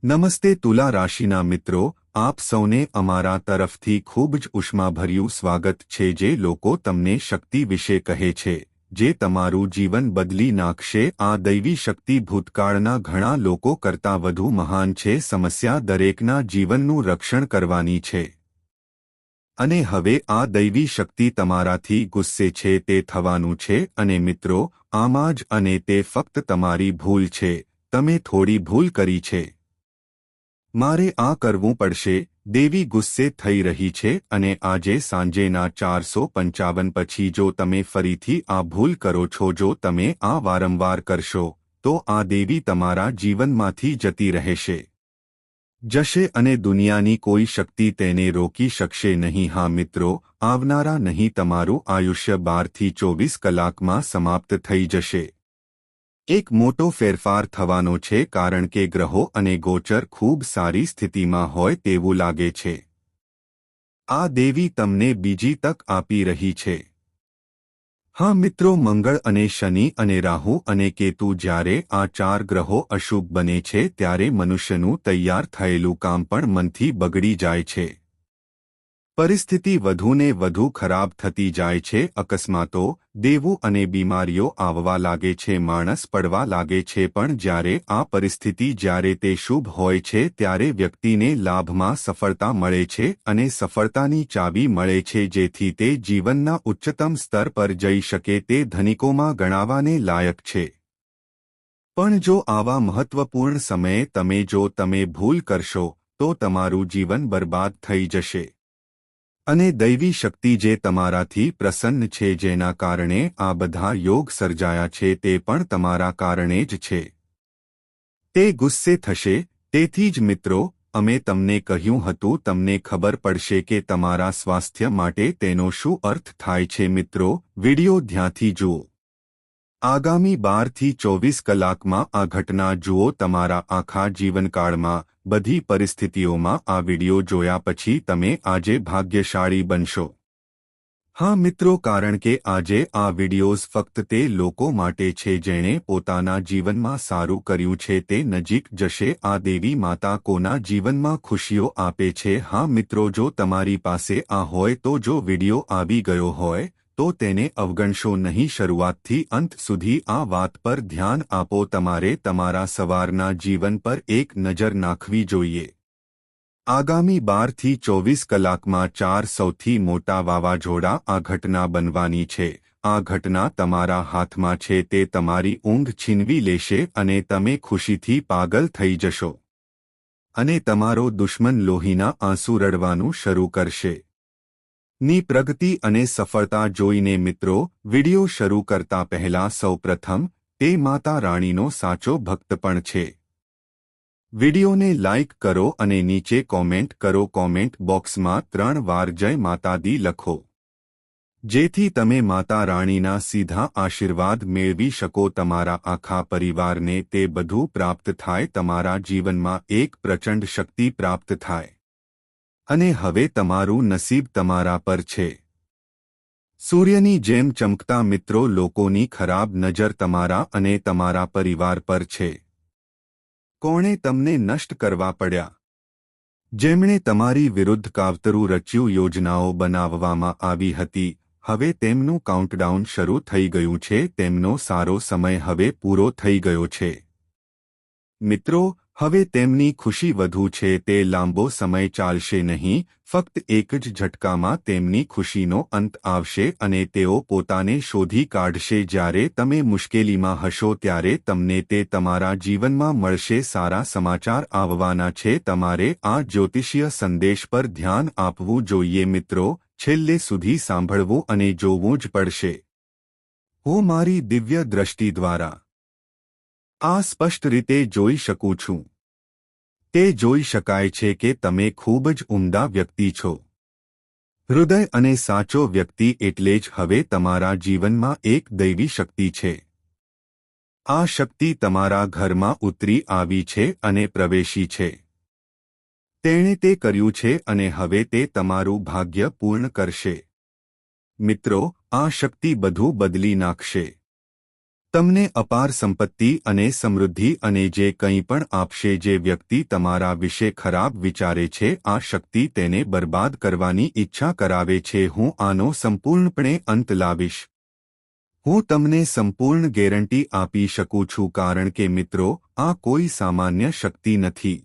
નમસ્તે તુલા રાશિના મિત્રો, આપ સૌને અમારા તરફથી ખૂબ જ ઉષ્માભર્યું સ્વાગત છે. જે લોકો તમને શક્તિ વિશે કહે છે, જે તમારું જીવન બદલી નાખશે. આ દૈવી શક્તિ ભૂતકાળના ઘણા લોકો કરતાં વધુ મહાન છે. સમસ્યા દરેકના જીવનનું રક્ષણ કરવાની છે. અને હવે આ દૈવી શક્તિ તમારાથી ગુસ્સે છે. તે થવાનું છે. અને મિત્રો, આમાં જ અને તે ફક્ત તમારી ભૂલ છે. તમે થોડી ભૂલ કરી છે. મારે આ કરવું પડશે. દેવી ગુસ્સે થઈ રહી છે. અને આજે સાંજેના 455 પછી જો તમે ફરીથી આ ભૂલ કરો છો, જો તમે આ વારંવાર કરશો, તો આ દેવી તમારા જીવનમાંથી જતી રહેશે, જશે અને દુનિયાની કોઈ શક્તિ તેને રોકી શકશે નહીં. હા મિત્રો, આવનારા નહીં, તમારું આયુષ્ય 12 થી 24 કલાકમાં સમાપ્ત થઈ જશે. એક મોટો ફેરફાર થવાનો છે, કારણ કે ગ્રહો અને ગોચર ખૂબ સારી સ્થિતિમાં હોય તેવું લાગે છે. આ દેવી તમને બીજી તક આપી રહી છે. હા મિત્રો, મંગળ અને શનિ અને રાહુ અને કેતુ, જ્યારે આ 4 ગ્રહો અશુભ બને છે ત્યારે મનુષ્યનું તૈયાર થયેલું કામ પણ મનથી બગડી જાય છે. પરિસ્થિતિ વધુને વધુ ખરાબ થતી જાય છે. અકસ્માતો, દેવું અને બીમારીઓ આવવા લાગે છે. માણસ પડવા લાગે છે. પણ જ્યારે આ પરિસ્થિતિ, જ્યારે તે શુભ હોય છે, ત્યારે વ્યક્તિને લાભમાં સફળતા મળે છે અને સફળતાની ચાવી મળે છે, જેથી તે જીવનના ઉચ્ચતમ સ્તર પર જઈ શકે. તે ધનિકોમાં ગણાવાને લાયક છે. પણ જો આવા મહત્વપૂર્ણ સમયે તમે ભૂલ કરશો, તો તમારું જીવન બરબાદ થઈ જશે. અને દૈવી શક્તિ જે તમારાથી પ્રસન્ન છે, જેના કારણે આ બધા યોગ સર્જાયા છે, તે પણ તમારા કારણે જ છે. તે ગુસ્સે થશે. તેથી જ મિત્રો, અમે તમને કહ્યું હતું, તમને ખબર પડશે કે તમારા સ્વાસ્થ્ય માટે તેનો શું અર્થ થાય છે. મિત્રો, વિડિયો ધ્યાનથી જુઓ. આગામી 12 થી 24 કલાકમાં આ ઘટના જુઓ. તમારા આખા જીવનકાળમાં બધી પરિસ્થિતિઓમાં આ વિડિયો જોયા પછી તમે આજે ભાગ્યશાળી બનશો. હા મિત્રો, કારણ કે આજે આ વિડિયોઝ ફક્ત તે લોકો માટે છે જેણે પોતાના જીવનમાં સારું કર્યું છે. તે નજીક જશે. આ દેવી માતા કોના જીવનમાં ખુશીઓ આપે છે. હા મિત્રો, જો તમારી પાસે આ હોય, તો જો વિડિયો આવી ગયો હોય, તો તેને અવગણશો નહીં. શરૂઆતથી અંત સુધી આ વાત પર ધ્યાન આપો. તમારે તમારા સવારના જીવન પર એક નજર નાખવી જોઈએ. આગામી 12 થી 24 કલાકમાં 4 સૌથી મોટા વાવાઝોડા. આ ઘટના બનવાની છે. આ ઘટના તમારા હાથમાં છે. તે તમારી ઊંઘ છીનવી લેશે અને તમે ખુશીથી પાગલ થઈ જશો. અને તમારો દુશ્મન લોહીના આંસુ રડવાનું શરૂ કરશે. ની પ્રગતિ અને સફળતા જોઈને મિત્રો, વિડિયો શરૂ કરતા પહેલા સૌપ્રથમ, તે માતા રાણીનો સાચો ભક્ત પણ છે. વિડિયોને લાઇક કરો અને નીચે કોમેન્ટ કરો. કોમેન્ટ બોક્સમાં 3 વાર જય માતા દી લખો, જેથી તમે માતા રાણીના સીધા આશીર્વાદ મેળવી શકો. તમારા આખા પરિવારને તે બધું પ્રાપ્ત થાય. તમારા જીવનમાં એક પ્રચંડ શક્તિ પ્રાપ્ત થાય. અને હવે તમારું નસીબ તમારા પર છે. સૂર્યની જેમ ચમકતા. મિત્રો, લોકોની ખરાબ નજર તમારા અને તમારા પરિવાર પર છે. કોણે તમને નષ્ટ કરવા પડ્યા? જેમણે તમારી વિરુદ્ધ કાવતરું રચ્યું, યોજનાઓ બનાવવામાં આવી હતી, હવે તેમનું કાઉન્ટડાઉન શરૂ થઈ ગયું છે. તેમનો સારો સમય હવે પૂરો થઈ ગયો છે. મિત્રો, હવે તેમની ખુશી વધુ છે. તે લાંબો સમય ચાલશે નહીં. ફક્ત એક જ ઝટકામાં તેમની ખુશીનો અંત આવશે અને તેઓ પોતાને શોધી કાઢશે. જ્યારે તમે મુશ્કેલીમાં હશો, ત્યારે તમને તે તમારા જીવનમાં મળશે. સારા સમાચાર આવવાના છે. તમારે આ જ્યોતિષીય સંદેશ પર ધ્યાન આપવું જોઈએ. મિત્રો, છેલ્લે સુધી સાંભળવું અને જોવું જ પડશે. હું મારી દિવ્ય દ્રષ્ટિ દ્વારા આ સ્પષ્ટ રીતે જોઈ શકું છું. તે જોઈ શકાય છે કે તમે ખૂબ જ ઉમદા વ્યક્તિ છો. હૃદય અને સાચો વ્યક્તિ. એટલે જ હવે તમારા જીવનમાં એક દૈવી શક્તિ છે. આ શક્તિ તમારા ઘરમાં ઉતરી આવી છે અને પ્રવેશી છે. તેણે તે કર્યું છે અને હવે તે તમારું ભાગ્ય પૂર્ણ કરશે. મિત્રો, આ શક્તિ બધું બદલી નાખશે. તમને અપાર સંપત્તિ અને સમૃદ્ધિ અને જે કંઈ પણ આપશે. જે વ્યક્તિ તમારા વિશે ખરાબ વિચારે છે, આ શક્તિ તેને બરબાદ કરવાની ઈચ્છા કરાવે છે. હું આનો સંપૂર્ણપણે અંત લાવીશ. હું તમને સંપૂર્ણ ગેરંટી આપી શકું છું, કારણ કે મિત્રો, આ કોઈ સામાન્ય શક્તિ નથી.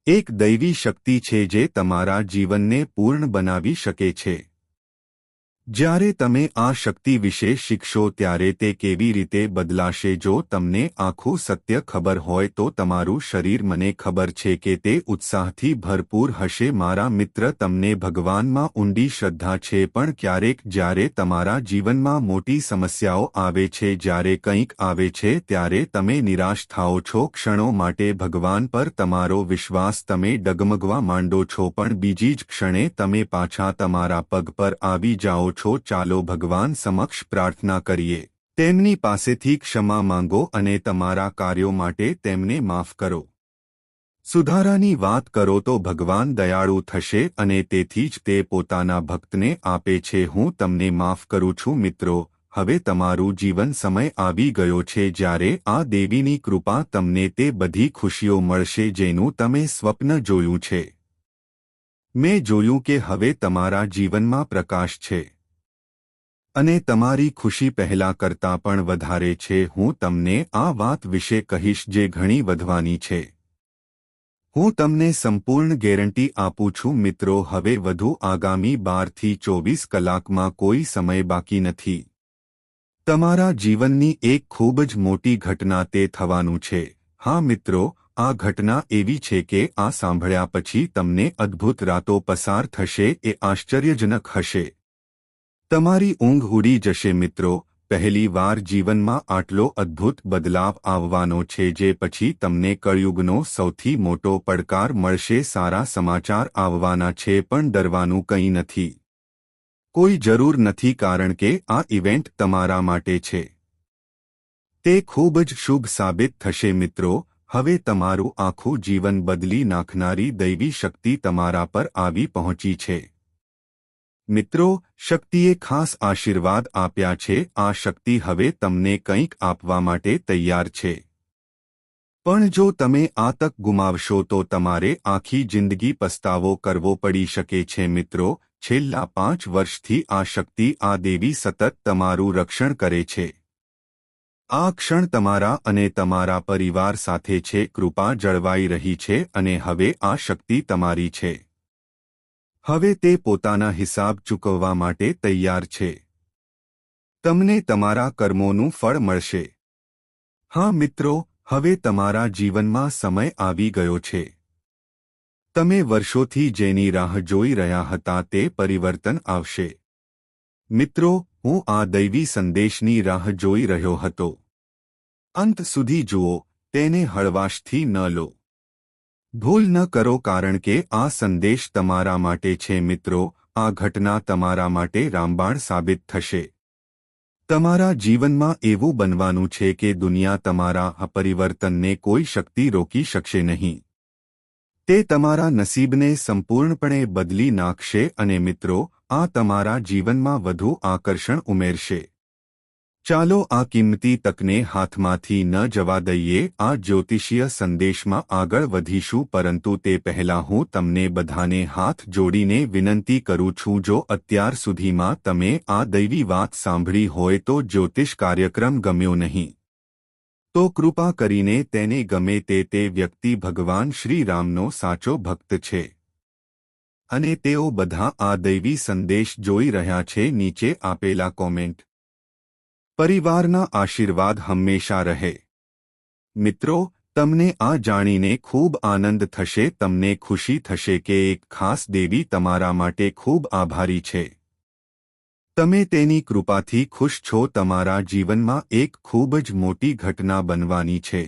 એક દૈવી શક્તિ છે જે તમારા જીવનને પૂર્ણ બનાવી શકે છે. જ્યારે તમે આ શક્તિ વિશે શીખશો ત્યારે તે કેવી રીતે બદલાશે. જો તમને આખું સત્ય ખબર હોય તો તમારું શરીર, મને ખબર છે કે તે ઉત્સાહથી ભરપૂર હશે. મારા મિત્ર, તમને ભગવાનમાં ઊંડી શ્રદ્ધા છે, પણ ક્યારેક જ્યારે તમારા જીવનમાં મોટી સમસ્યાઓ આવે છે, જ્યારે કંઈક આવે છે, ત્યારે તમે નિરાશ થાઓ છો. ક્ષણો માટે ભગવાન પર તમારો વિશ્વાસ, તમે ડગમગવા માંડો છો, પણ બીજી જ ક્ષણે તમે પાછા તમારા પગ પર આવી જાઓ છો. ચાલો ભગવાન સમક્ષ પ્રાર્થના કરીએ. તેમની પાસેથી ક્ષમા માંગો અને તમારા કાર્યો માટે તેમને માફ કરો. સુધારાની વાત કરો તો ભગવાન દયાળુ થશે અને તેથી જ તે પોતાના ભક્તને આપે છે. હું તમને માફ કરું છું. મિત્રો, હવે તમારું જીવન સમય આવી ગયો છે જ્યારે આ દેવીની કૃપા તમને તે બધી ખુશીઓ મળશે જેનું તમે સ્વપ્ન જોયું છે. મેં જોયું કે હવે તમારા જીવનમાં પ્રકાશ છે અને તમારી ખુશી પહેલા કરતાં પણ વધારે છે. હું તમને આ વાત વિશે કહીશ જે ઘણી વધવાની છે. હું તમને સંપૂર્ણ ગેરંટી આપું છું. મિત્રો, હવે વધુ આગામી 12 થી 24 કલાકમાં કોઈ સમય બાકી નથી. તમારા જીવનની એક ખૂબ જ મોટી ઘટના તે થવાનું છે. હા મિત્રો, આ ઘટના એવી છે કે આ સાંભળ્યા પછી તમને અદ્ભુત રાતો પસાર થશે. એ આશ્ચર્યજનક હશે. તમારી ઊંઘ ઉડી જશે. મિત્રો, પહેલી વાર જીવનમાં આટલો અદ્ભુત બદલાવ આવવાનો છે જે પછી તમને કળયુગનો સૌથી મોટો પડકાર મળશે. સારા સમાચાર આવવાના છે, પણ ડરવાનું કંઈ નથી. કોઈ જરૂર નથી, કારણ કે આ ઇવેન્ટ તમારા માટે છે. તે ખૂબ જ શુભ સાબિત થશે. મિત્રો, હવે તમારું આખું જીવન બદલી નાખનારી દૈવી શક્તિ તમારા પર આવી પહોંચી છે. મિત્રો, શક્તિએ ખાસ આશીર્વાદ આપ્યા છે. આ શક્તિ હવે તમને કંઈક આપવા માટે તૈયાર છે. પણ જો તમે આ તક ગુમાવશો તો તમારે આખી જિંદગી પસ્તાવો કરવો પડી શકે છે. મિત્રો, છેલ્લા 5 વર્ષથી આ શક્તિ, આ દેવી સતત તમારું રક્ષણ કરે છે. આ ક્ષણ તમારા અને તમારા પરિવાર સાથે છે. કૃપા જળવાઈ રહી છે અને હવે આ શક્તિ તમારી છે. હવે તે પોતાના હિસાબ ચૂકવવા માટે તૈયાર છે. તમને તમારા કર્મોનું ફળ મળશે. હા મિત્રો, હવે તમારા જીવનમાં સમય આવી ગયો છે. તમે વર્ષોથી જેની રાહ જોઈ રહ્યા હતા તે પરિવર્તન આવશે. મિત્રો, હું આ દૈવી સંદેશની રાહ જોઈ રહ્યો હતો. અંત સુધી જુઓ, તેને હળવાશથી ન લો. ભૂલ ન કરો, કારણ કે આ સંદેશ તમારા માટે છે. મિત્રો, આ ઘટના તમારા માટે રામબાણ સાબિત થશે. તમારા જીવનમાં એવું બનવાનું છે કે દુનિયા તમારા આ પરિવર્તનને કોઈ શક્તિ રોકી શકશે નહીં. તે તમારા નસીબને સંપૂર્ણપણે બદલી નાખશે અને મિત્રો, આ તમારા જીવનમાં વધુ આકર્ષણ ઉમેરશે. ચાલો આ કિંમતી તકને હાથમાંથી ન જવા દઈએ. આ જ્યોતિષીય સંદેશમાં આગળ વધીશું, પરંતુ તે પહેલાં હું તમને બધાને હાથ જોડીને વિનંતી કરું છું, જો અત્યાર સુધીમાં તમે આ દૈવી વાત સાંભળી હોય તો જ્યોતિષ કાર્યક્રમ ગમ્યો નહીં તો કૃપા કરીને તેને ગમે તે વ્યક્તિ ભગવાન શ્રી રામનો સાચો ભક્ત છે અને તેઓ બધા આ દૈવી સંદેશ જોઈ રહ્યા છે. નીચે આપેલા કોમેન્ટ. પરિવારના આશીર્વાદ હંમેશા રહે. મિત્રો, તમને આ જાણીને ખૂબ આનંદ થશે. તમને ખુશી થશે કે એક ખાસ દેવી તમારા માટે ખૂબ આભારી છે. તમે તેની કૃપાથી ખુશ છો. તમારા જીવનમાં એક ખૂબ જ મોટી ઘટના બનવાની છે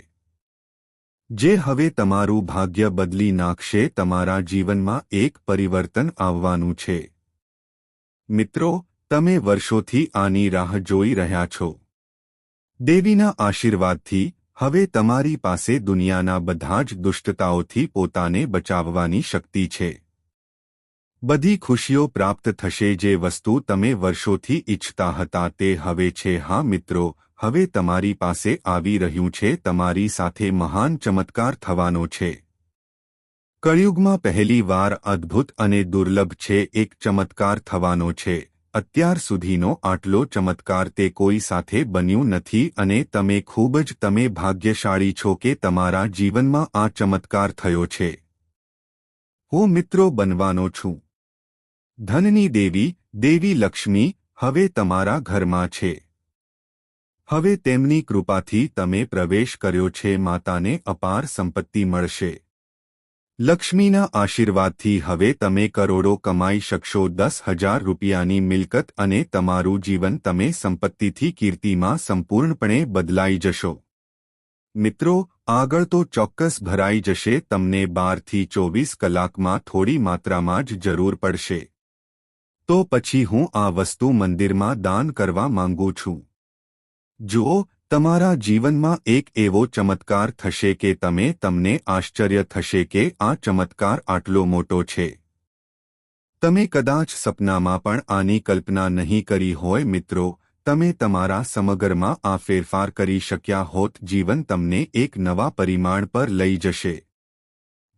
જે હવે તમારું ભાગ્ય બદલી નાખશે. તમારા જીવનમાં એક પરિવર્તન આવવાનું છે. મિત્રો, તમે વર્ષોથી આની રાહ જોઈ રહ્યા છો. દેવીના આશીર્વાદથી હવે તમારી પાસે દુનિયાના બધા જ દુષ્ટતાઓથી પોતાને બચાવવાની શક્તિ છે. બધી ખુશીઓ પ્રાપ્ત થશે. જે વસ્તુ તમે વર્ષોથી ઈચ્છતા હતા તે હવે છે. હા મિત્રો, હવે તમારી પાસે આવી રહ્યું છે, તમારી સાથે મહાન ચમત્કાર થવાનો છે. કળિયુગમાં પહેલી વાર અદ્ભુત અને દુર્લભ છે એક ચમત્કાર થવાનો છે. અત્યાર સુધીનો આટલો ચમત્કાર તે કોઈ સાથે બન્યું નથી અને તમે ભાગ્યશાળી છો કે તમારા જીવનમાં આ ચમત્કાર થયો છે. હું મિત્રો બનવાનો છું. ધનની દેવી લક્ષ્મી હવે તમારા ઘરમાં છે. હવે તેમની કૃપાથી તમે પ્રવેશ કર્યો છે. માતાને અપાર સંપત્તિ મળશે. લક્ષ્મીના આશીર્વાદથી હવે તમે કરોડો કમાઈ શકશો. 10,000 રૂપિયાની મિલકત અને તમારું જીવન તમે સંપત્તિથી કીર્તિમાં સંપૂર્ણપણે બદલાઈ જશો. મિત્રો, આગળ તો ચોક્કસ ભરાઈ જશે. તમને 12 થી 24 કલાકમાં થોડી માત્રામાં જ જરૂર પડશે. તો પછી હું આ વસ્તુ મંદિરમાં દાન કરવા માંગુ છું. જુઓ, તમારા જીવનમાં એક એવો ચમત્કાર થશે કે તમને આશ્ચર્ય થશે કે આ ચમત્કાર આટલો મોટો છે. તમે કદાચ સપનામાં પણ આની કલ્પના નહીં કરી હોય. મિત્રો, તમે તમારા સમગ્રમાં આ ફેરફાર કરી શક્યા હોત. જીવન તમને એક નવા પરિમાણ પર લઈ જશે.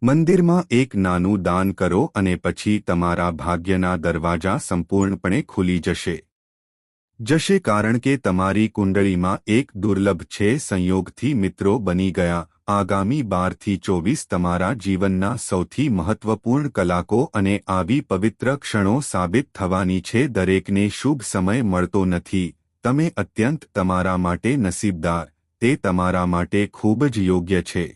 મંદિરમાં એક નાનું દાન કરો અને પછી તમારા ભાગ્યના દરવાજા સંપૂર્ણપણે ખુલી જશે કારણ કે તમારી કુંડળીમાં એક દુર્લભ છે સંયોગથી મિત્રો બની ગયા. આગામી 12 થી 24 તમારા જીવનના સૌથી મહત્વપૂર્ણ કલાકો અને આવી પવિત્ર ક્ષણો સાબિત થવાની છે. દરેકને શુભ સમય મળતો નથી. તમે અત્યંત તમારા માટે નસીબદાર. તે તમારા માટે ખૂબ જ યોગ્ય છે.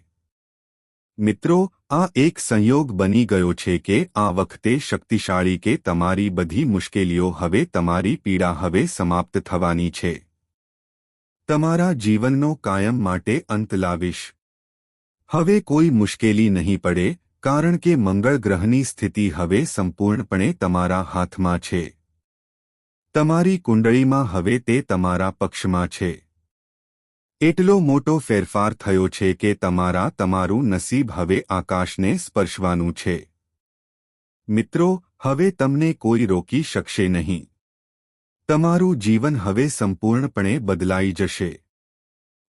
મિત્રો, આ એક સંયોગ બની ગયો છે કે આ વખતે શક્તિશાળી કે તમારી બધી મુશ્કેલીઓ હવે તમારી પીડા હવે સમાપ્ત થવાની છે. તમારા જીવનનો કાયમ માટે અંત લાવીશ. હવે કોઈ મુશ્કેલી નહીં પડે કારણ કે મંગળ ગ્રહની સ્થિતિ હવે સંપૂર્ણપણે તમારા હાથમાં છે. તમારી કુંડળીમાં હવે તે તમારા પક્ષમાં છે. એટલો મોટો ફેરફાર થયો છે કે તમારું નસીબ હવે આકાશને સ્પર્શવાનું છે. મિત્રો, હવે તમને કોઈ રોકી શકશે નહીં. તમારું જીવન હવે સંપૂર્ણપણે બદલાઈ જશે.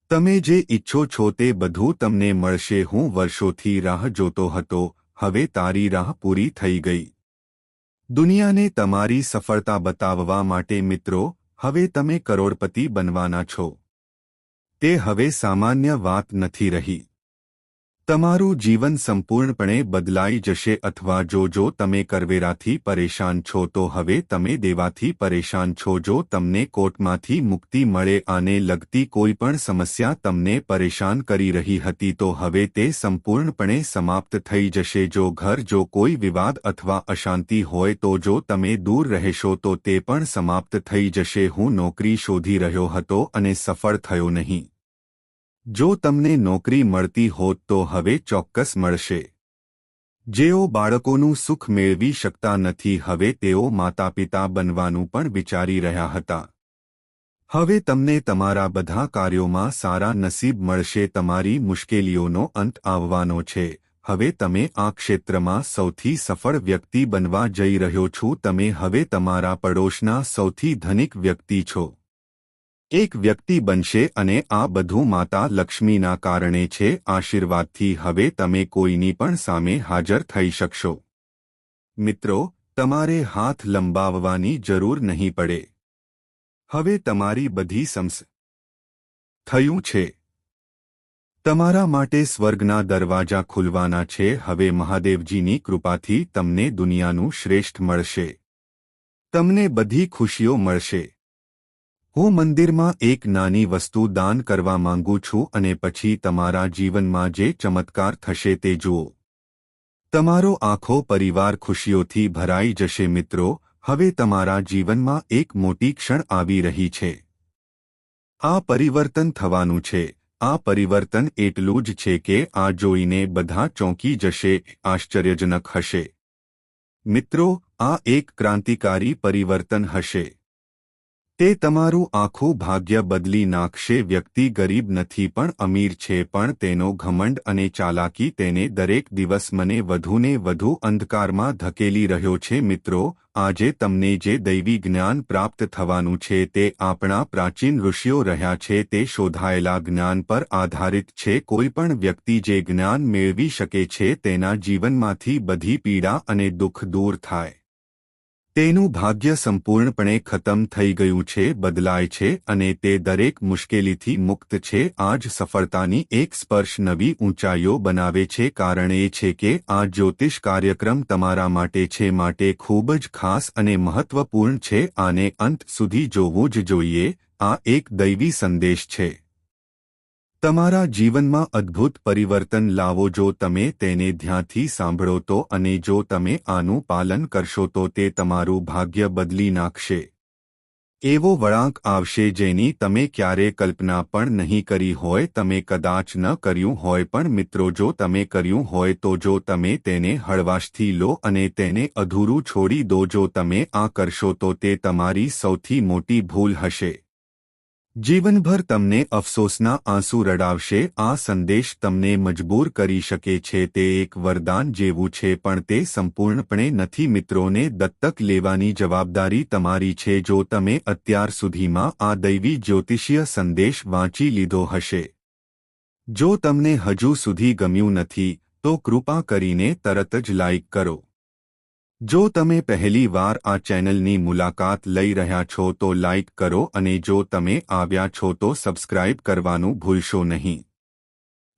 તમે જે ઈચ્છો છો તે બધું તમને મળશે. હું વર્ષોથી રાહ જોતો હતો. હવે તારી રાહ પૂરી થઈ ગઈ. દુનિયાને તમારી સફળતા બતાવવા માટે મિત્રો, હવે તમે કરોડપતિ બનવાના છો. તે હવે સામાન્ય વાત નથી રહી. તમારું જીવન સંપૂર્ણપણે બદલાઈ જશે. અથવા જો તમે કરવેરાથી પરેશાન છો તો હવે તમે દેવાથી પરેશાન છો. જો તમને કોર્ટમાંથી મુક્તિ મળે, આને લગતી કોઈ પણ સમસ્યા તમને પરેશાન કરી રહી હતી તો હવે તે સંપૂર્ણપણે સમાપ્ત થઈ જશે. જો કોઈ વિવાદ અથવા અશાંતિ હોય તો જો તમે દૂર રહેશો તો તે પણ સમાપ્ત થઈ જશે. હું નોકરી શોધી રહ્યો હતો અને સફળ થયો નહીં. જો તમને નોકરી મળતી હોત તો હવે ચોક્કસ મળશે. જેઓ બાળકોનું સુખ મેળવી શકતા નથી હવે તેઓ માતાપિતા બનવાનું પણ વિચારી રહ્યા હતા. હવે તમને તમારા બધા કાર્યોમાં સારા નસીબ મળશે. તમારી મુશ્કેલીઓનો અંત આવવાનો છે. હવે તમે આ ક્ષેત્રમાં સૌથી સફળ વ્યક્તિ બનવા જઈ રહ્યો છો. તમે હવે તમારા પડોશના સૌથી ધનિક વ્યક્તિ છો. એક વ્યક્તિ બનશે અને આ બધું માતા લક્ષ્મીના કારણે છે. આશીર્વાદથી હવે તમે કોઈની પણ સામે હાજર થઈ શકશો. મિત્રો, તમારે હાથ લંબાવવાની જરૂર નહીં પડે. હવે તમારી બધી સમસ્યા થયું છે. તમારા માટે સ્વર્ગના દરવાજા ખુલવાના છે. હવે મહાદેવજીની કૃપાથી તમને દુનિયાનું શ્રેષ્ઠ મળશે. તમને બધી ખુશીઓ મળશે. હું મંદિરમાં એક નાની વસ્તુ દાન કરવા માંગુ છું અને પછી તમારા જીવનમાં જે ચમત્કાર થશે તે જુઓ. તમારો આખો પરિવાર ખુશીઓથી ભરાઈ જશે. મિત્રો, હવે તમારા જીવનમાં એક મોટી ક્ષણ આવી રહી છે. આ પરિવર્તન થવાનું છે. આ પરિવર્તન એટલું જ છે કે આ જોઈને બધા ચોંકી જશે. આશ્ચર્યજનક હશે. મિત્રો, આ એક ક્રાંતિકારી પરિવર્તન હશે. તે તમારું આખું ભાગ્ય બદલી નાખશે. વ્યક્તિ ગરીબ નથી પણ અમીર છે, પણ તેનો ઘમંડ અને ચાલાકી તેને દરેક દિવસ મને વધુને વધુ અંધકારમાં ધકેલી રહ્યો છે. મિત્રો, આજે તમને જે દૈવી જ્ઞાન પ્રાપ્ત થવાનું છે તે આપણા પ્રાચીન ઋષિઓ રહ્યા છે તે શોધાયેલા જ્ઞાન પર આધારિત છે. કોઈપણ વ્યક્તિ જે જ્ઞાન મેળવી શકે છે તેના જીવનમાંથી બધી પીડા અને દુઃખ દૂર થાય. તેનું ભાગ્ય સંપૂર્ણપણે ખતમ થઈ ગયું છે, બદલાય છે અને તે દરેક મુશ્કેલીથી મુક્ત છે. આ જ સફળતાની એક સ્પર્શ નવી ઊંચાઈઓ બનાવે છે. કારણ એ છે કે આ જ્યોતિષ કાર્યક્રમ તમારા માટે છે, માટે ખૂબ જ ખાસ અને મહત્વપૂર્ણ છે. આને અંત સુધી જોવું જ જોઈએ. આ એક દૈવી સંદેશ છે. તમારા જીવનમાં અદ્ભુત પરિવર્તન લાવો જો તમે તેને ધ્યાનથી સાંભળો તો, અને જો તમે આનું પાલન કરશો તો તે તમારું ભાગ્ય બદલી નાખશે. એવો વળાંક આવશે જેની તમે ક્યારે કલ્પના પણ નહીં કરી હોય. તમે કદાચ ન કર્યું હોય પણ મિત્રો, જો તમે કર્યું હોય તો જો તમે તેને હળવાશથી લો અને તેને અધૂરું છોડી દો, જો તમે આ કરશો તો તે તમારી સૌથી મોટી ભૂલ હશે. જીવનભર તમને અફસોસના આંસુ રડાવશે. આ સંદેશ તમને મજબૂર કરી શકે છે. તે એક વરદાન જેવું છે પણ તે સંપૂર્ણપણે નથી. મિત્રોને દત્તક લેવાની જવાબદારી તમારી છે. જો તમે અત્યાર સુધીમાં આ દૈવી જ્યોતિષીય સંદેશ વાંચી લીધો હશે, જો તમને હજુ સુધી ગમ્યું નથી તો કૃપા કરીને તરત જ લાઇક કરો. જો તમે પહેલી વાર આ ચેનલની મુલાકાત લઈ રહ્યા છો તો લાઇક કરો અને જો તમે આવ્યા છો તો સબસ્ક્રાઇબ કરવાનું ભૂલશો નહીં.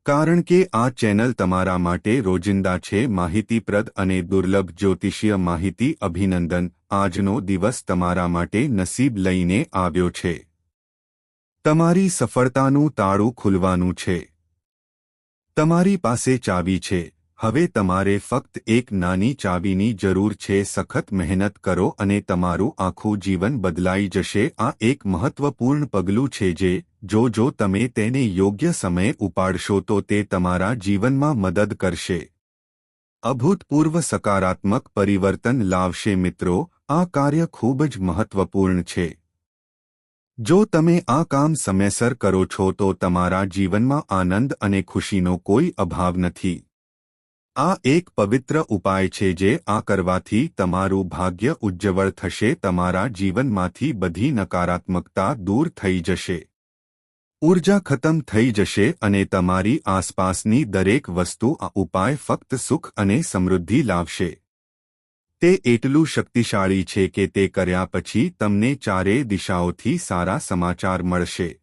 કારણ કે આ ચેનલ તમારા માટે રોજિંદા છે, માહિતીપ્રદ અને દુર્લભ જ્યોતિષીય માહિતી. અભિનંદન, આજનો દિવસ તમારા માટે નસીબ લઈને આવ્યો છે. તમારી સફળતાનું તાળું ખુલવાનું છે. તમારી પાસે ચાવી છે. હવે તમારે ફક્ત એક નાની ચાવીની જરૂર છે. સખત મહેનત કરો અને તમારું આખું જીવન બદલાઈ જશે. આ એક મહત્વપૂર્ણ પગલું છે જે જો તમે તેને યોગ્ય સમયે ઉપાડશો તો તે તમારા જીવનમાં મદદ કરશે. અભૂતપૂર્વ સકારાત્મક પરિવર્તન લાવશે. મિત્રો, આ કાર્ય ખૂબ જ મહત્વપૂર્ણ છે. જો તમે આ કામ સમયસર કરો છો તો તમારા જીવનમાં આનંદ અને ખુશીનો કોઈ અભાવ નથી. આ એક પવિત્ર ઉપાય છે જે આ કરવાથી તમારું ભાગ્ય ઉજ્જવળ થશે. તમારા જીવનમાંથી બધી નકારાત્મકતા દૂર થઈ જશે. ઊર્જા ખતમ થઈ જશે અને તમારી આસપાસની દરેક વસ્તુ આ ઉપાય ફક્ત સુખ અને સમૃદ્ધિ લાવશે. તે એટલું શક્તિશાળી છે કે તે કર્યા પછી તમને ચારેય દિશાઓથી સારા સમાચાર મળશે.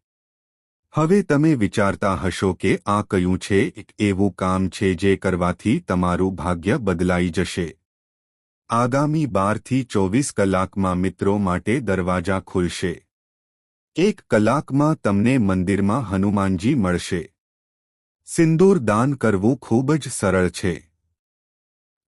હવે તમે વિચારતા હશો કે આ કયું છે એવું કામ છે જે કરવાથી તમારું ભાગ્ય બદલાઈ જશે. આગામી 12 થી 24 કલાકમાં મિત્રો માટે દરવાજા ખુલશે. 1 કલાકમાં તમને મંદિરમાં હનુમાનજી મળશે. સિંદૂર દાન કરવું ખૂબ જ સરળ છે,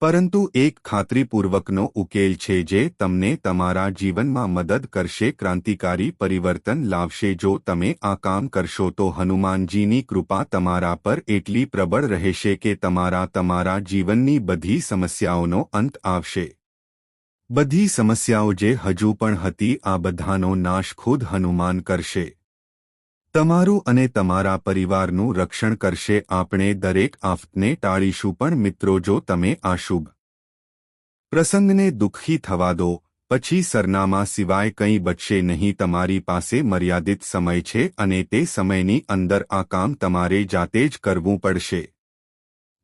પરંતુ એક ખાતરીપૂર્વકનો ઉકેલ છે જે તમને તમારા જીવનમાં મદદ કરશે, ક્રાંતિકારી પરિવર્તન લાવશે. જો તમે આ કામ કરશો તો હનુમાનજીની કૃપા તમારા પર એટલી પ્રબળ રહેશે કે તમારા જીવનની બધી સમસ્યાઓનો અંત આવશે. બધી સમસ્યાઓ જે હજુ પણ હતી આ બધાનો નાશ ખુદ હનુમાન કરશે. તમારું અને તમારા પરિવારનું રક્ષણ કરશે. આપણે દરેક આફતને ટાળીશું પણ મિત્રો, જો તમે આ શુભ પ્રસંગને દુઃખી થવા દો પછી સરનામા સિવાય કંઈ બચશે નહીં. તમારી પાસે મર્યાદિત સમય છે અને તે સમયની અંદર આ કામ તમારે જાતે જ કરવું પડશે.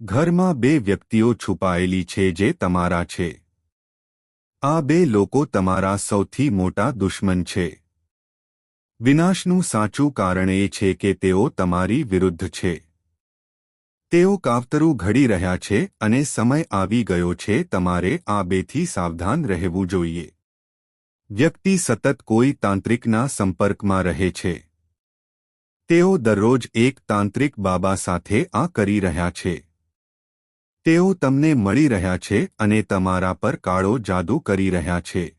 ઘરમાં 2 વ્યક્તિઓ છુપાયેલી છે જે તમારા છે. આ 2 લોકો તમારા સૌથી મોટા દુશ્મન છે. વિનાશનું સાચું કારણ એ છે કે તેઓ તમારી વિરુદ્ધ છે. તેઓ કાવતરું ઘડી રહ્યા છે અને સમય આવી ગયો છે. તમારે આ 2થી સાવધાન રહેવું જોઈએ. વ્યક્તિ સતત કોઈ તાંત્રિકના સંપર્કમાં રહે છે. તેઓ દરરોજ એક તાંત્રિક બાબા સાથે આ કરી રહ્યા છે. તેઓ તમને મળી રહ્યા છે અને તમારા પર કાળો જાદુ કરી રહ્યા છે.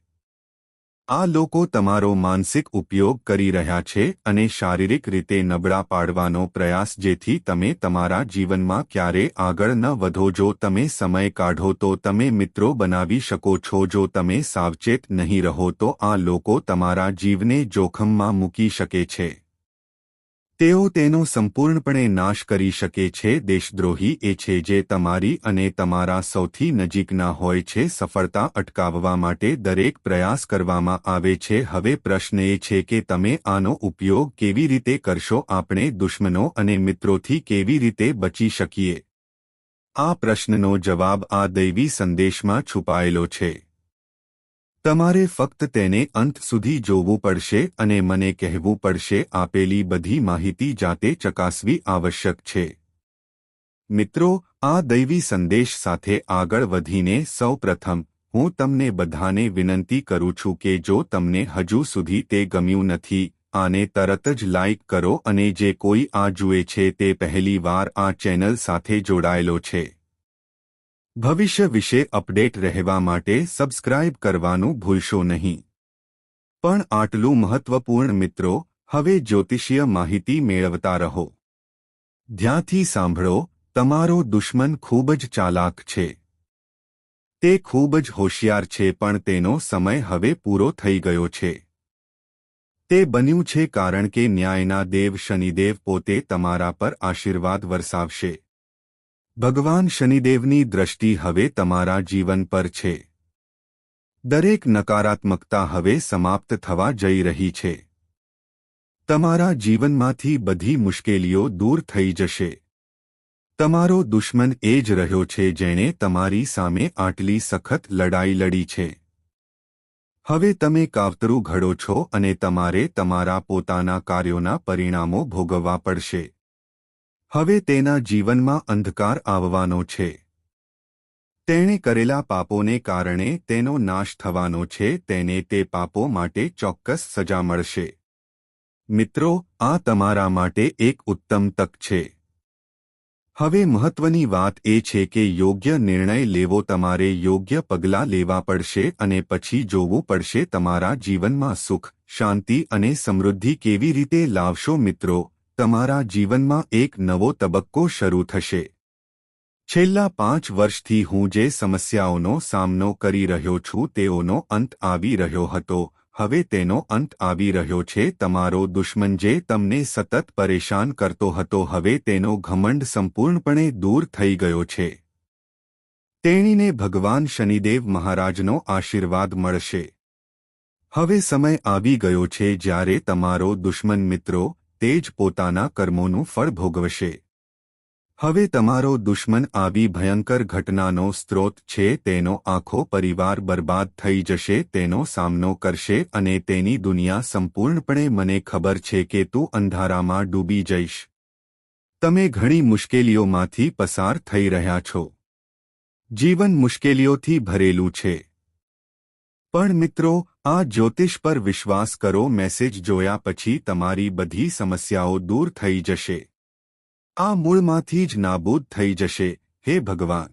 આ લોકો તમારો માનસિક ઉપયોગ કરી રહ્યા છે અને શારીરિક રીતે નબળા પાડવાનો પ્રયાસ, જેથી તમે તમારા જીવનમાં ક્યારે આગળ ન વધો. જો તમે સમય કાઢો તો તમે મિત્રો બનાવી શકો છો. જો તમે સાવચેત નહીં રહો તો આ લોકો તમારા જીવને જોખમમાં મૂકી શકે છે. તેઓ તેનો સંપૂર્ણપણે નાશ કરી શકે છે. દેશદ્રોહી એ છે જે તમારી અને તમારા સૌથી નજીકના હોય છે. સફળતા અટકાવવા માટે દરેક પ્રયાસ કરવામાં આવે છે. હવે પ્રશ્ન એ છે કે તમે આનો ઉપયોગ કેવી રીતે કરશો? આપણે દુશ્મનો અને મિત્રોથી કેવી રીતે બચી શકીએ? આ પ્રશ્નનો જવાબ આ દૈવી સંદેશમાં છુપાયેલો છે. તમારે ફક્ત તેને અંત સુધી જોવું પડશે અને મને કહેવું પડશે. આપેલી બધી માહિતી જાતે ચકાસવી આવશ્યક છે. મિત્રો, આ દૈવી સંદેશ સાથે આગળ વધીને સૌ પ્રથમ હું તમને બધાને વિનંતી કરું છું કે જો તમને હજુ સુધી તે ગમ્યું નથી, આને તરત જ લાઇક કરો અને જે કોઈ આ જુએ છે તે પહેલી વાર આ ચેનલ સાથે જોડાયેલો છે, ભવિષ્ય વિશે અપડેટ રહેવા માટે સબસ્ક્રાઇબ કરવાનું ભૂલશો નહીં. પણ આટલું મહત્વપૂર્ણ મિત્રો, હવે જ્યોતિષીય માહિતી મેળવતા રહો. ધ્યાનથી સાંભળો. તમારો દુશ્મન ખૂબ જ ચાલાક છે. તે ખૂબ જ હોશિયાર છે, પણ તેનો સમય હવે પૂરો થઈ ગયો છે. તે બન્યું છે કારણ કે ન્યાયના દેવ શનિદેવ પોતે તમારા પર આશીર્વાદ વરસાવશે. ભગવાન શનિદેવની દ્રષ્ટિ હવે તમારા જીવન પર છે. દરેક નકારાત્મકતા હવે સમાપ્ત થવા જઈ રહી છે. તમારા જીવનમાંથી બધી મુશ્કેલીઓ દૂર થઈ જશે. તમારો દુશ્મન એ જ રહ્યો છે જેણે તમારી સામે આટલી સખત લડાઈ લડી છે. હવે તમે કાવતરું ઘડો છો અને તમારે તમારા પોતાના કાર્યોના પરિણામો ભોગવવા પડશે. હવે તેના જીવનમાં અંધકાર આવવાનો છે. તેણે કરેલા પાપોને કારણે તેનો નાશ થવાનો છે. તેને તે પાપો માટે ચોક્કસ સજા મળશે. મિત્રો, આ તમારા માટે એક ઉત્તમ તક છે. હવે મહત્વની વાત એ છે કે યોગ્ય નિર્ણય લેવો. તમારે યોગ્ય પગલાં લેવા પડશે અને પછી જોવું પડશે તમારા જીવનમાં સુખ, શાંતિ અને સમૃદ્ધિ કેવી રીતે લાવશો. મિત્રો, તમારા જીવનમાં એક નવો તબક્કો શરૂ થશે. છેલ્લા 5 વર્ષથી હું જે સમસ્યાઓનો સામનો કરી રહ્યો છું તેઓનો અંત આવી રહ્યો હતો. હવે તેનો અંત આવી રહ્યો છે. તમારો દુશ્મન જે તમને સતત પરેશાન કરતો હતો, હવે તેનો ઘમંડ સંપૂર્ણપણે દૂર થઈ ગયો છે. તેણીને ભગવાન શનિદેવ મહારાજનો આશીર્વાદ મળશે. હવે સમય આવી ગયો છે જ્યારે તમારો દુશ્મન મિત્રો તે જ પોતાના કર્મોનું ફળ ભોગવશે. હવે તમારો દુશ્મન આવી ભયંકર ઘટનાનો સ્ત્રોત છે. તેનો આખો પરિવાર બરબાદ થઈ જશે. તેનો સામનો કરશે અને તેની દુનિયા સંપૂર્ણપણે. મને ખબર છે કે તું અંધારામાં ડૂબી જઈશ. તમે ઘણી મુશ્કેલીઓમાંથી પસાર થઈ રહ્યા છો. જીવન મુશ્કેલીઓથી ભરેલું છે. પણ મિત્રો, આ જ્યોતિષ પર વિશ્વાસ કરો. મેસેજ જોયા પછી તમારી બધી સમસ્યાઓ દૂર થઈ જશે. આ મૂળમાંથી જ નાબૂદ થઈ જશે. હે ભગવાન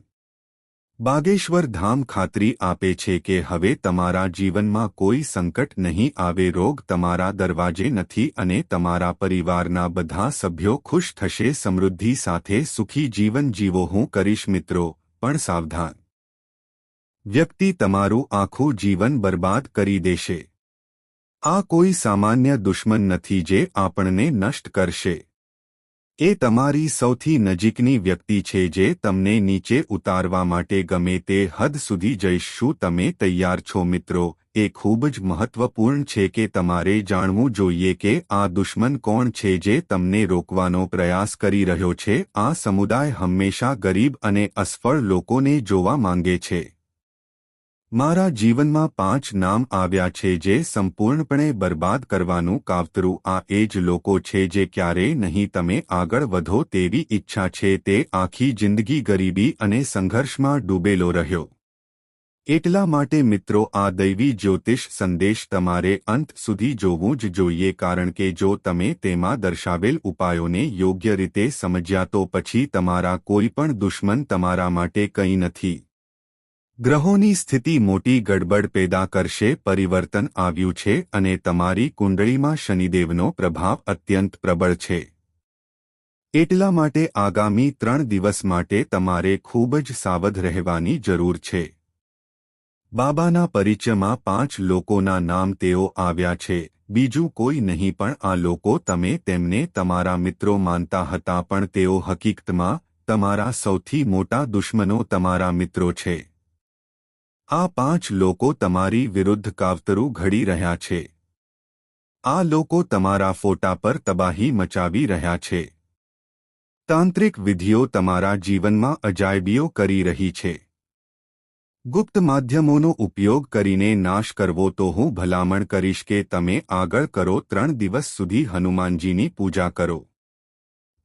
બાગેશ્વર ધામ ખાતરી આપે છે કે હવે તમારા જીવનમાં કોઈ સંકટ નહીં આવે. રોગ તમારા દરવાજે નથી અને તમારા પરિવારના બધા સભ્યો ખુશ થશે. સમૃદ્ધિ સાથે સુખી જીવન જીવો. હું કરીશ. મિત્રો, પણ સાવધાન. વ્યક્તિ તમારું આખું જીવન બરબાદ કરી દેશે. આ કોઈ સામાન્ય દુશ્મન નથી જે આપણને નષ્ટ કરશે. એ તમારી સૌથી નજીકની વ્યક્તિ છે જે તમને નીચે ઉતારવા માટે ગમે તે હદ સુધી જઈશ. શું તમે તૈયાર છો? મિત્રો, એ ખૂબ જ મહત્વપૂર્ણ છે કે તમારે જાણવું જોઈએ કે આ દુશ્મન કોણ છે જે તમને રોકવાનો પ્રયાસ કરી રહ્યો છે. આ સમુદાય હંમેશા ગરીબ અને અસફળ લોકોને જોવા માંગે છે. મારા જીવનમાં 5 નામ આવ્યા છે જે સંપૂર્ણપણે બરબાદ કરવાનું કાવતરું. આ એ જ લોકો છે જે ક્યારેય નહીં તમે આગળ વધો તેવી ઈચ્છા છે. તે આખી જિંદગી ગરીબી અને સંઘર્ષમાં ડૂબેલો રહ્યો. એટલા માટે મિત્રો, આ દૈવી જ્યોતિષ સંદેશ તમારે અંત સુધી જોવું જ જોઈએ, કારણ કે જો તમે તેમાં દર્શાવેલ ઉપાયોને યોગ્ય રીતે સમજ્યા તો પછી તમારા કોઈ પણ દુશ્મન તમારા માટે કંઈ નથી. ગ્રહોની સ્થિતિ મોટી ગડબડ પેદા કરશે. પરિવર્તન આવ્યું છે અને તમારી કુંડળીમાં શનિદેવનો પ્રભાવ અત્યંત પ્રબળ છે. એટલા માટે આગામી 3 દિવસ માટે તમારે ખૂબ જ સાવધ રહેવાની જરૂર છે. બાબાના પરિચયમાં 5 લોકોના નામ તેઓ આવ્યા છે. બીજું કોઈ નહીં પણ આ લોકો તમે તેમને તમારા મિત્રો માનતા હતા પણ તેઓ હકીકતમાં તમારા સૌથી મોટા દુશ્મનો તમારા મિત્રો છે. આ 5 લોકો તમારી વિરુદ્ધ કાવતરું ઘડી રહ્યા છે. આ લોકો તમારા ફોટા પર તબાહી મચાવી રહ્યા છે. તાંત્રિક વિધિઓ તમારા જીવનમાં અજાયબીઓ કરી રહી છે. ગુપ્ત માધ્યમોનો ઉપયોગ કરીને નાશ કરવો તો હું ભલામણ કરીશ કે તમે આગળ કરો. 3 દિવસ સુધી હનુમાનજીની પૂજા કરો.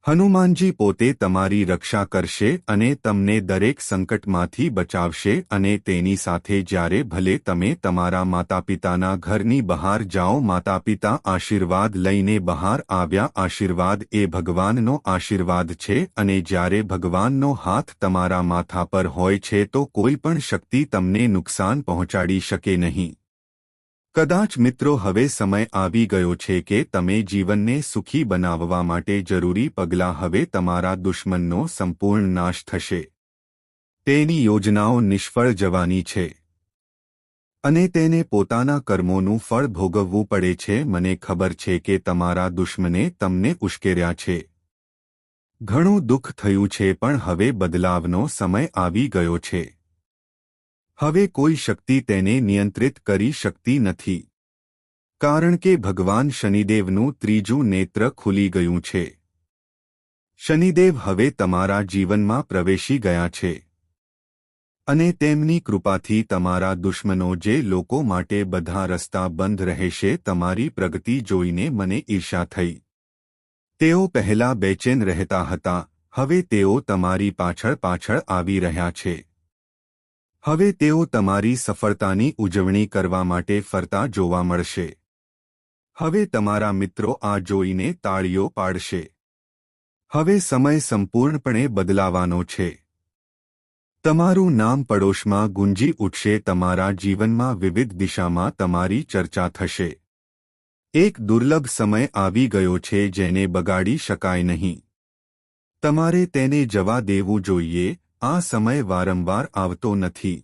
હનુમાનજી પોતે તમારી રક્ષા કરશે અને તમને દરેક સંકટમાંથી બચાવશે અને તેની સાથે જ્યારે ભલે તમે તમારા માતાપિતાના ઘરની બહાર જાઓ, માતાપિતા આશીર્વાદ લઈને બહાર આવ્યા. આશીર્વાદ એ ભગવાનનો આશીર્વાદ છે અને જ્યારે ભગવાનનો હાથ તમારા માથા પર હોય છે તો કોઈ પણ શક્તિ તમને નુકસાન પહોંચાડી શકે નહીં. કદાચ મિત્રો હવે સમય આવી ગયો છે કે તમે જીવનને સુખી બનાવવા માટે જરૂરી પગલાં હવે તમારા દુશ્મનનો સંપૂર્ણ નાશ થશે. તેની યોજનાઓ નિષ્ફળ જવાની છે અને તેને પોતાના કર્મોનું ફળ ભોગવવું પડે છે. મને ખબર છે કે તમારા દુશ્મને તમને ઉશ્કેર્યા છે. ઘણું દુઃખ થયું છે પણ હવે બદલાવનો સમય આવી ગયો છે. હવે કોઈ શક્તિ તેને નિયંત્રિત કરી શકતી નથી કારણ કે ભગવાન શનિદેવનું 3જું નેત્ર ખુલી ગયું છે. શનિદેવ હવે તમારા જીવનમાં પ્રવેશી ગયા છે અને તેમની કૃપાથી તમારા દુશ્મનો જે લોકો માટે બધા રસ્તા બંધ રહેશે. તમારી પ્રગતિ જોઈને મને ઈર્ષા થઈ. તેઓ પહેલા બેચેન રહેતા હતા, હવે તેઓ તમારી પાછળ પાછળ આવી રહ્યા છે. હવે તેઓ તમારી સફળતાની ઉજવણી કરવા માટે ફરતા જોવા મળશે. હવે તમારા મિત્રો આ જોઈને તાળીઓ પાડશે. હવે સમય સંપૂર્ણપણે બદલાવાનો છે. તમારું નામ પડોશમાં ગુંજી ઉઠશે. તમારા જીવનમાં વિવિધ દિશામાં તમારી ચર્ચા થશે. એક દુર્લભ સમય આવી ગયો છે જેને બગાડી શકાય નહીં. તમારે તેને જવા દેવું જોઈએ. આ સમય વારંવાર આવતો નથી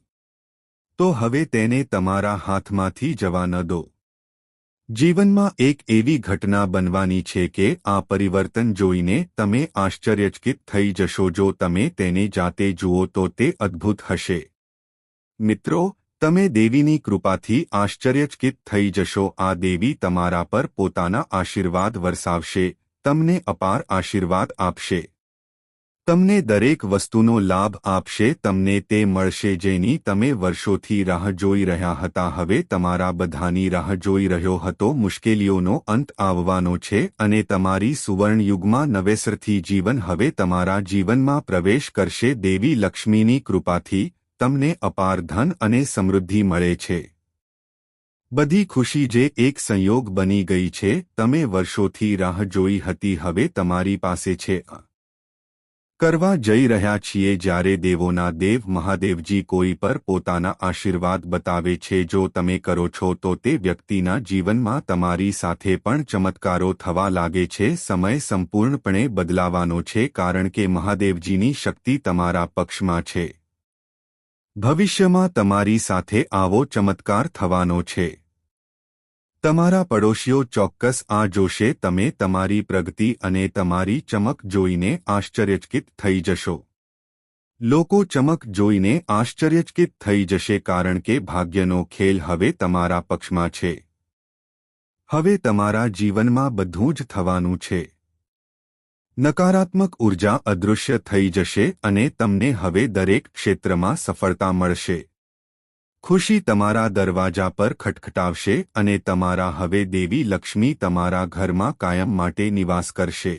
તો હવે તેને તમારા હાથમાંથી જવા ન દો. જીવનમાં એક એવી ઘટના બનવાની છે કે આ પરિવર્તન જોઈને તમે આશ્ચર્યચકિત થઈ જશો. જો તમે તેને જાતે જુઓ તો તે અદ્ભુત હશે. મિત્રો, તમે દેવીની કૃપાથી આશ્ચર્યચકિત થઈ જશો. આ દેવી તમારા પર પોતાના આશીર્વાદ વરસાવશે, તમને અપાર આશીર્વાદ આપશે, તમને દરેક વસ્તુનો લાભ આપશે. તમને તે મળશે જેની તમે વર્ષોથી રાહ જોઈ રહ્યા હતા. હવે તમારા બધાની રાહ જોઈ રહ્યો હતો. મુશ્કેલીઓનો અંત આવવાનો છે અને તમારી સુવર્ણ યુગમાં નવેસરથી જીવન હવે તમારા જીવનમાં પ્રવેશ કરશે. દેવી લક્ષ્મીની કૃપાથી તમને અપાર ધન અને સમૃદ્ધિ મળે છે. બધી ખુશી જે એક સંયોગ બની ગઈ છે. તમે વર્ષોથી રાહ જોઈ હતી, હવે તમારી પાસે છે. કરવા જઈ રહ્યા છીએ જ્યારે દેવોના દેવ મહાદેવજી કોઈ પર પોતાના આશીર્વાદ બતાવે છે. જો તમે કરો છો તો તે વ્યક્તિના જીવનમાં તમારી સાથે પણ ચમત્કારો થવા લાગે છે. સમય સંપૂર્ણપણે બદલાવાનો છે કારણ કે મહાદેવજીની શક્તિ તમારા પક્ષમાં છે. ભવિષ્યમાં તમારી સાથે આવો ચમત્કાર થવાનો છે. તમારા પડોશીઓ ચોક્કસ આ જોશે. તમે તમારી પ્રગતિ અને તમારી ચમક જોઈને આશ્ચર્યચકિત થઈ જશો. લોકો ચમક જોઈને આશ્ચર્યચકિત થઈ જશે કારણ કે ભાગ્યનો ખેલ હવે તમારા પક્ષમાં છે. હવે તમારા જીવનમાં બધું જ થવાનું છે. નકારાત્મક ઉર્જા અદૃશ્ય થઈ જશે અને તમને હવે દરેક ક્ષેત્રમાં સફળતા મળશે. ખુશી તમારા દરવાજા પર ખટખટાવશે અને તમારા હવે દેવી લક્ષ્મી તમારા ઘરમાં કાયમ માટે નિવાસ કરશે.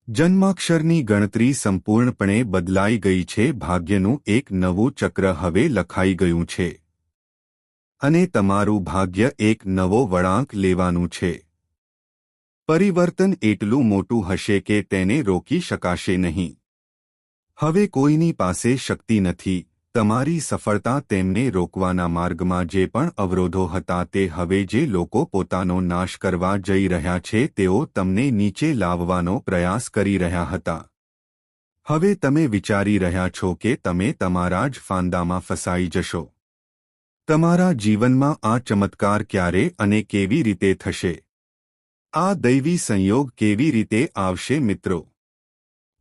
જન્માક્ષરની ગણતરી સંપૂર્ણપણે બદલાઈ ગઈ છે. ભાગ્યનું એક નવું ચક્ર હવે લખાઈ ગયું છે અને તમારું ભાગ્ય એક નવો વળાંક લેવાનું છે. પરિવર્તન એટલું મોટું હશે કે તેને રોકી શકાશે નહીં. હવે કોઈની પાસે શક્તિ નથી. તમારી સફળતા તેમને રોકવાના માર્ગમાં જે પણ અવરોધો હતા તે હવે જે લોકો પોતાનો નાશ કરવા જઈ રહ્યા છે તેઓ તમને નીચે લાવવાનો પ્રયાસ કરી રહ્યા હતા. હવે તમે વિચારી રહ્યા છો કે તમે તમારા જ ફાંદામાં ફસાઈ જશો. તમારા જીવનમાં આ ચમત્કાર ક્યારે અને કેવી રીતે થશે? આ દૈવી સંયોગ કેવી રીતે આવશે મિત્રો?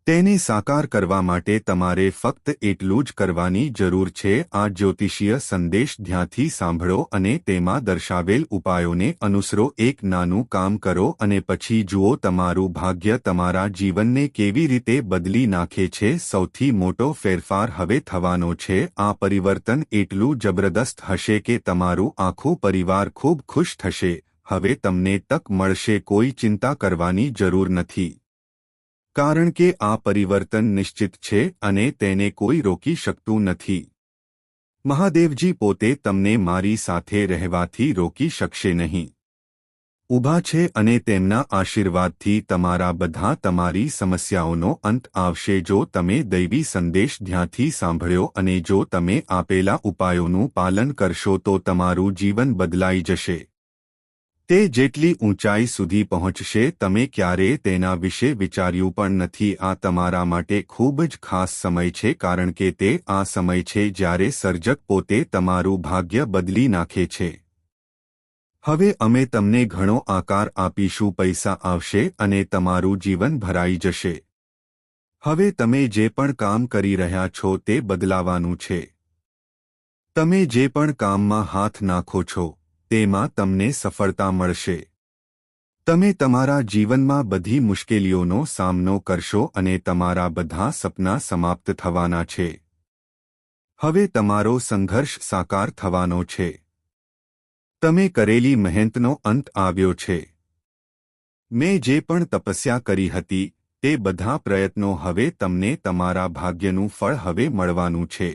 તેને સાકાર કરવા માટે તમારે ફક્ત એટલું જ કરવાની જરૂર છે. આ જ્યોતિષીય સંદેશ ધ્યાનથી સાંભળો અને તેમાં દર્શાવેલ ઉપાયોને અનુસરો. એક નાનું કામ કરો અને પછી જુઓ તમારું ભાગ્ય તમારા જીવનને કેવી રીતે બદલી નાખે છે. સૌથી મોટો ફેરફાર હવે થવાનો છે. આ પરિવર્તન એટલું જબરદસ્ત હશે કે તમારું આખું પરિવાર ખૂબ ખુશ થશે. હવે તમને તક મળશે. કોઈ ચિંતા કરવાની જરૂર નથી, કારણ કે આ પરિવર્તન નિશ્ચિત છે અને તેને કોઈ રોકી શકતું નથી. મહાદેવજી પોતે તમને મારી સાથે રહેવાથી રોકી શકશે નહીં. ઊભા છે અને તેમના આશીર્વાદથી તમારી સમસ્યાઓનો અંત આવશે. જો તમે દૈવી સંદેશ ધ્યાનથી સાંભળ્યો અને જો તમે આપેલા ઉપાયોનું પાલન કરશો તો તમારું જીવન બદલાઈ જશે. તે જેટલી ઊંચાઈ સુધી પહોંચશે તમે ક્યારેય તેના વિશે વિચાર્યું પણ નથી. આ તમારા માટે ખૂબ જ ખાસ સમય છે, કારણ કે તે આ સમય છે જ્યારે સર્જક પોતે તમારું ભાગ્ય બદલી નાખે છે. હવે અમે તમને ઘણો આકાર આપીશું. પૈસા આવશે અને તમારું જીવન ભરાઈ જશે. હવે તમે જે પણ કામ કરી રહ્યા છો તે બદલાવાનું છે. તમે જે પણ કામમાં હાથ નાખો છો તેમાં તમને સફળતા મળશે. તમે તમારા જીવનમાં બધી મુશ્કેલીઓનો સામનો કરશો અને તમારા બધા સપના સમાપ્ત થવાના છે. હવે તમારો સંઘર્ષ સાકાર થવાનો છે. તમે કરેલી મહેનતનો અંત આવ્યો છે. મેં જે પણ તપસ્યા કરી હતી તે બધા પ્રયત્નો હવે તમને તમારા ભાગ્યનું ફળ હવે મળવાનું છે.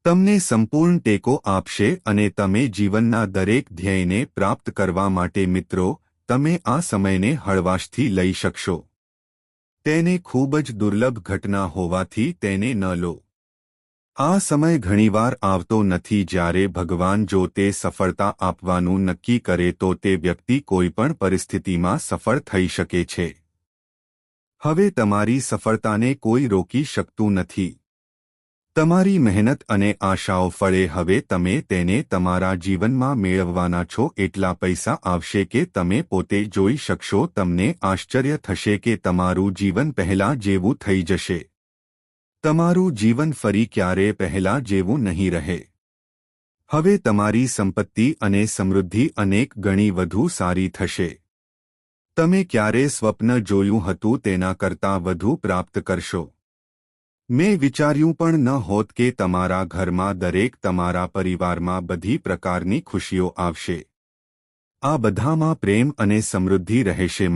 તમને સંપૂર્ણ ટેકો આપશે અને તમે જીવનના દરેક ધ્યેયને પ્રાપ્ત કરવા માટે મિત્રો તમે આ સમયને હળવાશથી લઈ શકશો. તેને ખૂબ જ દુર્લભ ઘટના હોવાથી તેને ન લો. આ સમય ઘણીવાર આવતો નથી જ્યારે ભગવાન જો તે સફળતા આપવાનું નક્કી કરે તો તે વ્યક્તિ કોઈપણ પરિસ્થિતિમાં સફળ થઈ શકે છે. હવે તમારી સફળતાને કોઈ રોકી શકતું નથી. તમારી મહેનત અને આશાઓ ફળે. હવે તમે તેને તમારા જીવનમાં મેળવવાના છો. એટલા પૈસા આવશે કે તમે પોતે જોઈ શકશો. તમને આશ્ચર્ય થશે કે તમારું જીવન પહેલા જેવું થઈ જશે. તમારું જીવન ફરી ક્યારેય પહેલા જેવું નહીં રહે. હવે તમારી સંપત્તિ અને સમૃદ્ધિ અનેક ગણી વધુ સારી થશે. તમે ક્યારે સ્વપ્ન જોયું હતું તેના કરતાં વધુ પ્રાપ્ત કરશો. મેં વિચાર્યું પણ ન હોત કે તમારા ઘરમાં તમારા પરિવારમાં બધી પ્રકારની ખુશીઓ આવશે. આ બધામાં પ્રેમ અને સમૃદ્ધિ રહેશે.